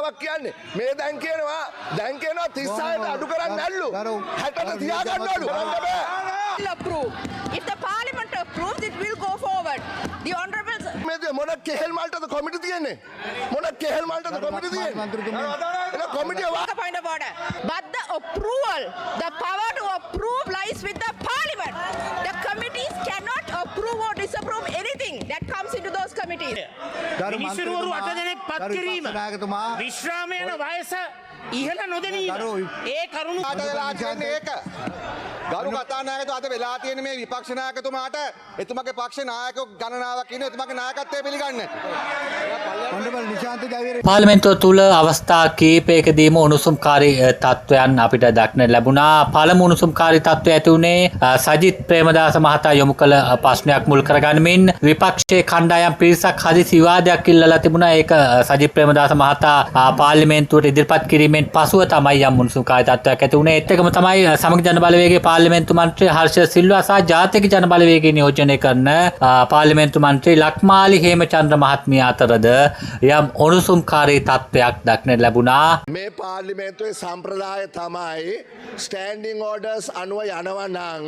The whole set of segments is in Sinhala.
කතාවක් කියන්නේ. මේ දැන් කියනවා 36ට අඩු කරන්න නැල්ලු. 60ට තියාගන්න ඕනු. Approve. If the parliament approves, it will go forward. The honourable මොන කෙහෙල් මල්ටද කොමිටි තියෙන්නේ? මොන කෙහෙල් මල්ටද කොමිටි තියෙන්නේ? එන කොමිටිය point of order. But the approval, the power to approve lies with the parliament. The committees cannot approve or disapprove anything that comes into those committees. මිනිස්සුරු 8 දෙනෙක් පත් කිරීම විශ්‍රාම යන වයස ඉහළ නොදැනීම ඒ කරුණු ඒක ගරු කතානායකතුමා අද වෙලා තියෙන මේ විපක්ෂ නායකතුමාට එතුමගේ පක්ෂ නායකයෝ ගණනාවක් ඉන්න එතුමගේ නායකත්වය පිළිගන්න. පාර්ලිමේන්තුව තුළ අවස්ථා කීපයකදීම උණුසුම්කාරී තත්ත්වයන් අපිට දක්නට ලැබුණා. පළමු උණුසුම්කාරී තත්ත්වය ඇති වුණේ සජිත් ප්‍රේමදාස මහතා යොමු කළ ප්‍රශ්නයක් මුල් කරගනිමින් විපක්ෂයේ කණ්ඩායම් පිරිසක් හදිසි විවාදයක් ඉල්ලලා තිබුණා. ඒක සජිත් ප්‍රේමදාස මහතා පාර්ලිමේන්තුවට ඉදිරිපත් කිරීමෙන් පසුව තමයි යම් උණුසුම්කාරී තත්ත්වයක් ඇති වුණේ. ඒත් එකම තමයි සමග ජන බලවේගයේ පාර්ලිමේන්තු මන්ත්‍රී හර්ෂ සිල්වා සහ ජාතික ජන බලවේගය නියෝජනය කරන පාර්ලිමේන්තු මන්ත්‍රී ලක්මාලි හේමචන්ද්‍ර මහත්මිය අතරද යම් උණුසුම්කාරී තත්ත්වයක් දක්නට ලැබුණා. මේ පාර්ලිමේන්තුවේ සම්ප්‍රදාය තමයි ස්ටෑන්ඩින් ඕඩර්ස් අනුව යනවා නම්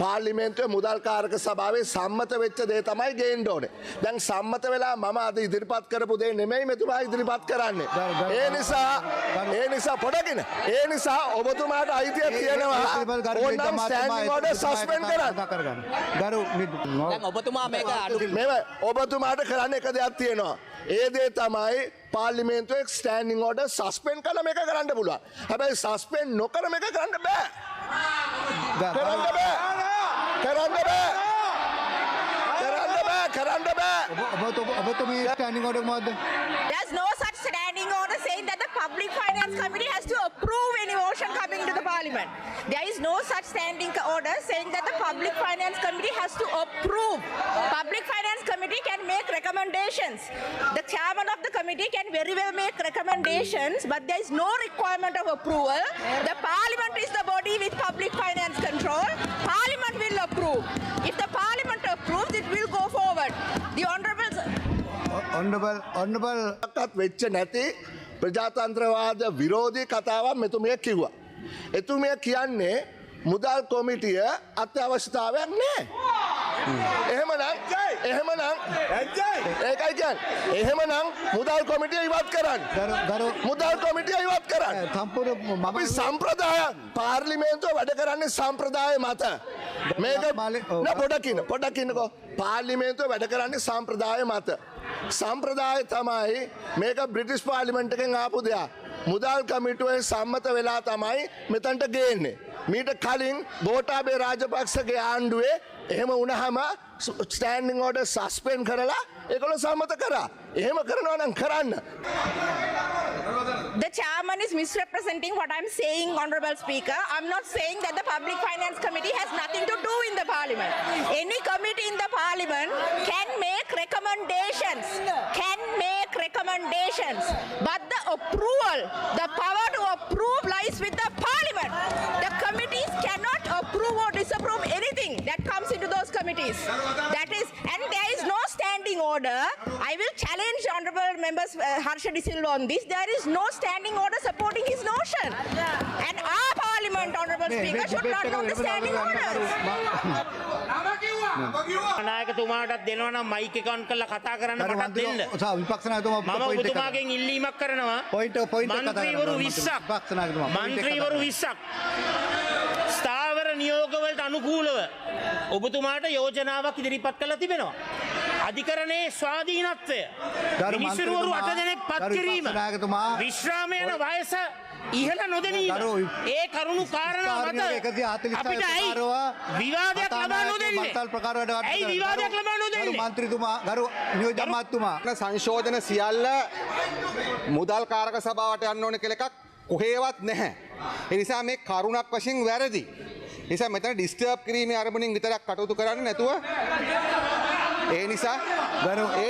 පාර්ලිමේන්තුවේ මුදල් කාරක සභාවේ සම්මත වෙච්ච දේ තමයි ගේන්න ඕනේ. දැන් සම්මත වෙලා මම අද ඉදිරිපත් කරපු දේ නෙමෙයි මෙතුමා ඉදිරිපත් කරන්නේ. ඒ නිසා පොඩකින ඒ නිසා ඔබතුමාට අයිතියක් තියෙනවා ඕනම් ස්ටෑන්ඩින් ඕඩර් සස්පෙන්ඩ් කරන්න. දැන් ඔබතුමා මේක අඩු ඔබතුමාට කරන්න එක දෙයක් තියෙනවා. ඒ දේ තමයි පාර්ලිමේන්තුවේ ස්ටෑන්ඩින් ඕඩර් සස්පෙන්ඩ් කළා මේක කරන්න පුළුවන්. හැබැයි සස්පෙන්ඩ් නොකර මේක කරන්න බෑ. කරන්න බෑ. There's no such standing order saying that the Public Finance Committee has to approve any motion coming to the Parliament. There is no such standing order saying that the Public Finance Committee has to approve. Public Finance Committee can make recommendations. The chairman of the committee can very well make recommendations, but there is no requirement of approval. The Parliament is the body with public finance control. Parliament will approve. If the Parliament approves, it will go forward. The honorable වෙච්ච නැති ප්‍රජාතන්ත්‍රවාද විරෝධී කතාවක් මෙතුමිය කිව්වා. එතුමිය කියන්නේ මුදල් කොමිටිය අත්‍යවශ්‍යතාවයක් නැහැ. එහෙමනම් ඒකයි කියන්නේ. එහෙමනම් මුදල් කොමිටිය ඉවත් කරන්න. මුදල් කොමිටිය ඉවත් කරන්න. අපි සම්ප්‍රදාය පාර්ලිමේන්තුව වැඩ කරන්නේ සම්ප්‍රදාය මත. මේක පොඩකින්නකෝ පාර්ලිමේන්තුව වැඩ කරන්නේ සම්ප්‍රදාය මත. සම්ප්‍රදාය තමයි මේක බ්‍රිටිෂ් පාර්ලිමේන්තු එකෙන් ආපු දෙයක්. මුදල් කමිටුවේ සම්මත වෙලා තමයි මෙතනට ගේන්නේ. මීට කලින් ගෝඨාභය රාජපක්ෂගේ ආණ්ඩුවේ එහෙම වුණාම ස්ටෑන්ඩින් ඕඩර් සස්පෙන්ඩ් කරලා ඒගොල්ලෝ සම්මත කරා. එහෙම කරනවා නම් කරන්න. The chairman is misrepresenting what I'm saying, Honourable Speaker. I'm not saying that the Public Finance Committee has nothing to do in the Parliament. Any committee in the Parliament can make recommendations. But the approval, the power to approve lies with the Parliament. The committees cannot approve or disapprove anything that comes into those committees. And there is no standing order. I will challenge Honourable Members Harsha De Silva on this. There is no standing order supporting his notion. And our Parliament, Honourable Speaker, should not know the standing orders. නායකතුමාටත් දෙනවා නම් මයික් එක ඔන් කරලා කතා කරන්න මටත් දෙන්න. විපක්ෂ නායකතුමා මම ඔබතුමාගෙන් ඉල්ලීමක් කරනවා. මන්ත්‍රීවරු 20ක් ස්ථාවර නියෝගවලට අනුකූලව ඔබතුමාට යෝජනාවක් ඉදිරිපත් කරලා තිබෙනවා. අධිකරණයේ ස්වාධීනත්වය මිනිස්සුරු 8 දෙනෙක් පත් කිරීම විශ්‍රාම යන වයස ඉහළ නොදැනීම ඒ කරුණු කාරණා මත අපිට ඇයි විවාදයක් ලබා නොදෙන්නේ? ඇයි විවාදයක් ලබා නොදෙන්නේ? මන්ත්‍රීතුමා ගරු නියෝජ්‍ය අමාත්‍යතුමා සංශෝධන සියල්ල මුදල් කාරක සභාවට යන්න ඕන කියලා එකක් කොහේවත් නැහැ. ඒ නිසා මේ කරුණක් වශයෙන් වැරදි. ඒ නිසා මෙතන ඩිස්ටර්බ් කිරීමේ අරමුණින් විතරක් කටයුතු කරන්නේ නැතුව ඒ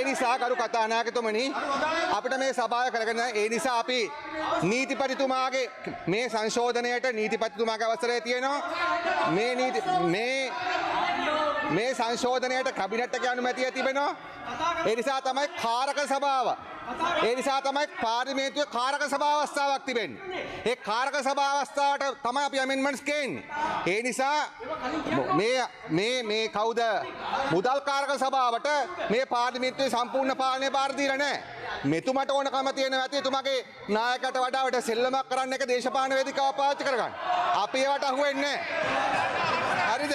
නිසා ගරු කතානායකතුමනි අපිට මේ සභාව කරගෙන ඒ නිසා අපි නීතිපතිතුමාගේ මේ සංශෝධනයට නීතිපතිතුමාගේ අවසරය තියෙනවා. මේ සංශෝධනයට කැබිනට් එකේ අනුමැතිය තිබෙනවා. ඒ නිසා තමයි කාරක සභාව ඒ නිසා තමයි පාර්ලිමේන්තුවේ කාරක සභාවස්ථාවක් තිබෙන්නේ. ඒ කාරක සභාවස්ථාවට තමයි අපි ඇමෙන්ඩ්මන්ට්ස් ගේන්නේ. ඒ නිසා මේ කවුද මුදල් කාරක සභාවට මේ පාර්ලිමේන්තුවේ සම්පූර්ණ පාලනය බාර දීලා නැහැ. මෙතුමට ඕනකම තියෙනවා ඇති එතුමගේ නායකයට වඩා වට සෙල්ලමක් කරන්න එක දේශපාලන වේදිකාව පාවිච්චි කරගන්න. අපි ඒවට අහු වෙන්නේ නැහැ. හරිද?